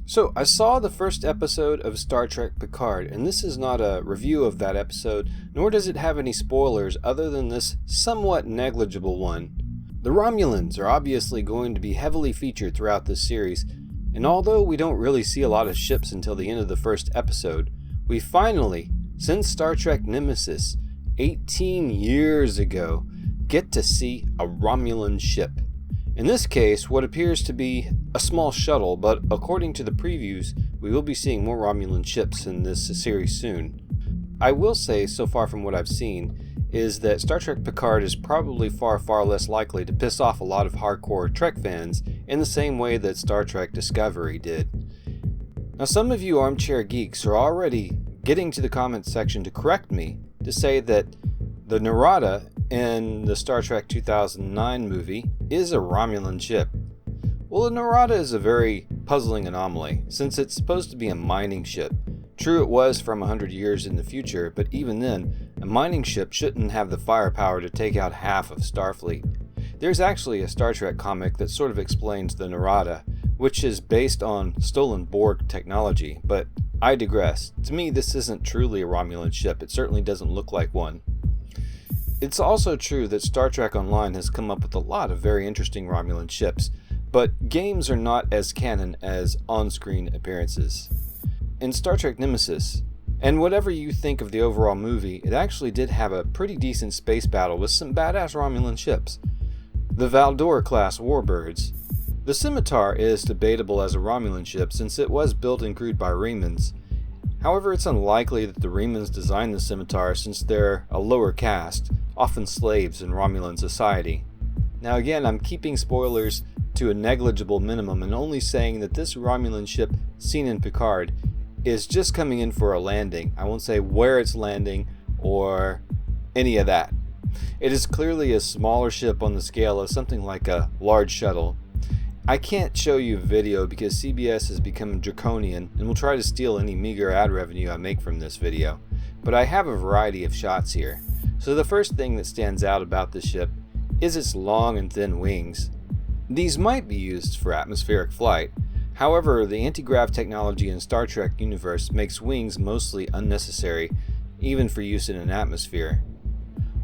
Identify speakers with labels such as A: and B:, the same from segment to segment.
A: So, I saw the first episode of Star Trek Picard, and this is not a review of that episode, nor does it have any spoilers other than this somewhat negligible one. The Romulans are obviously going to be heavily featured throughout this series, and although we don't really see a lot of ships until the end of the first episode, we finally, since Star Trek Nemesis 18 years ago, get to see a Romulan ship. In this case, what appears to be a small shuttle, but according to the previews, we will be seeing more Romulan ships in this series soon. I will say, so far from what I've seen, is that Star Trek Picard is probably far less likely to piss off a lot of hardcore Trek fans in the same way that Star Trek Discovery did. Now, some of you armchair geeks are already getting to the comments section to correct me to say that the Narada in the Star Trek 2009 movie is a Romulan ship. Well, the Narada is a very puzzling anomaly, since it's supposed to be a mining ship. True, it was from 100 years in the future, but even then, a mining ship shouldn't have the firepower to take out half of Starfleet. There's actually a Star Trek comic that sort of explains the Narada, which is based on stolen Borg technology, but I digress. To me, this isn't truly a Romulan ship. It certainly doesn't look like one. It's also true that Star Trek Online has come up with a lot of very interesting Romulan ships, but games are not as canon as on-screen appearances. In Star Trek Nemesis, and whatever you think of the overall movie, it actually did have a pretty decent space battle with some badass Romulan ships. The Valdor-class warbirds. The Scimitar is debatable as a Romulan ship since it was built and crewed by Remans. However, it's unlikely that the Remans designed the Scimitar since they're a lower caste, often slaves in Romulan society. Now again, I'm keeping spoilers to a negligible minimum and only saying that this Romulan ship seen in Picard is just coming in for a landing. I won't say where it's landing or any of that. It is clearly a smaller ship on the scale of something like a large shuttle. I can't show you a video because CBS has become draconian and will try to steal any meager ad revenue I make from this video, but I have a variety of shots here. So the first thing that stands out about this ship is its long and thin wings. These might be used for atmospheric flight. However, the anti-grav technology in Star Trek universe makes wings mostly unnecessary, even for use in an atmosphere.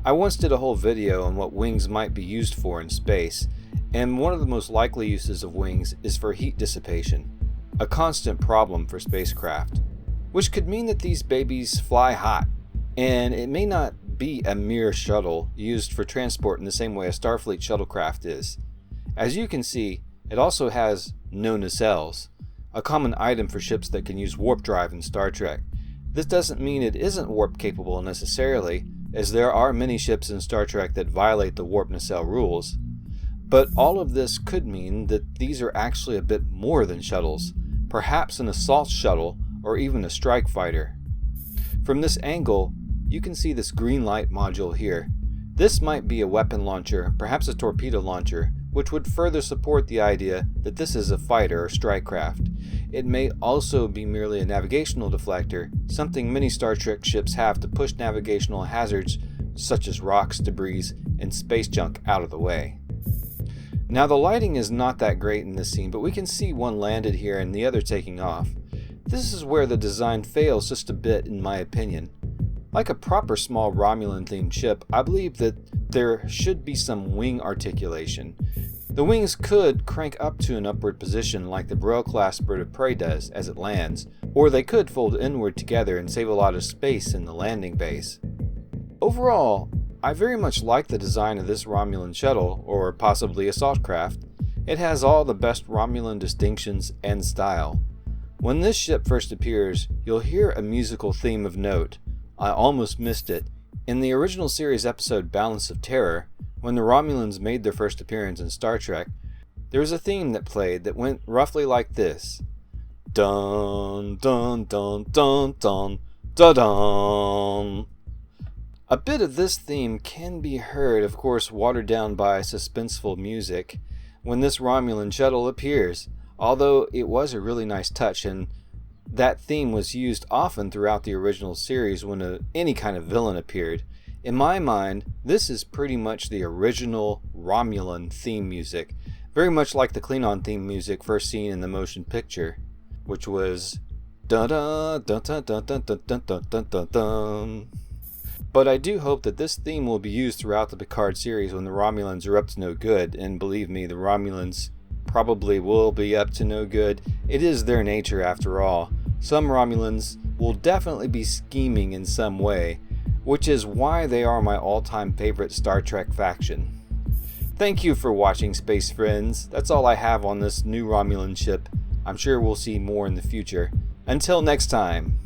A: I once did a whole video on what wings might be used for in space, and one of the most likely uses of wings is for heat dissipation, a constant problem for spacecraft, which could mean that these babies fly hot, and it may not be a mere shuttle used for transport in the same way a Starfleet shuttlecraft is. As you can see, it also has no nacelles, a common item for ships that can use warp drive in Star Trek. This doesn't mean it isn't warp capable necessarily, as there are many ships in Star Trek that violate the warp nacelle rules. But all of this could mean that these are actually a bit more than shuttles, perhaps an assault shuttle or even a strike fighter. From this angle, you can see this green light module here. This might be a weapon launcher, perhaps a torpedo launcher, which would further support the idea that this is a fighter or strike craft. It may also be merely a navigational deflector, something many Star Trek ships have to push navigational hazards such as rocks, debris, and space junk out of the way. Now the lighting is not that great in this scene, but we can see one landed here and the other taking off. This is where the design fails just a bit in my opinion. Like a proper small Romulan themed ship, I believe that there should be some wing articulation. The wings could crank up to an upward position like the Brill-class bird of prey does as it lands, or they could fold inward together and save a lot of space in the landing base. Overall, I very much like the design of this Romulan shuttle, or possibly assault craft. It has all the best Romulan distinctions and style. When this ship first appears, you'll hear a musical theme of note. I almost missed it. In the original series episode Balance of Terror, when the Romulans made their first appearance in Star Trek, there was a theme that played that went roughly like this. Dun dun dun dun dun dun dun. A bit of this theme can be heard, of course watered down by suspenseful music, when this Romulan shuttle appears, although it was a really nice touch, and that theme was used often throughout the original series when any kind of villain appeared. In my mind, this is pretty much the original Romulan theme music, very much like the Klingon theme music first seen in the motion picture. which was dun dun dun dun dun dun dun dun dun dun dun dun. But I do hope that this theme will be used throughout the Picard series when the Romulans are up to no good, and believe me, the Romulans probably will be up to no good. It is their nature after all. Some Romulans will definitely be scheming in some way, which is why they are my all-time favorite Star Trek faction. Thank you for watching, Space Friends. That's all I have on this new Romulan ship. I'm sure we'll see more in the future. Until next time.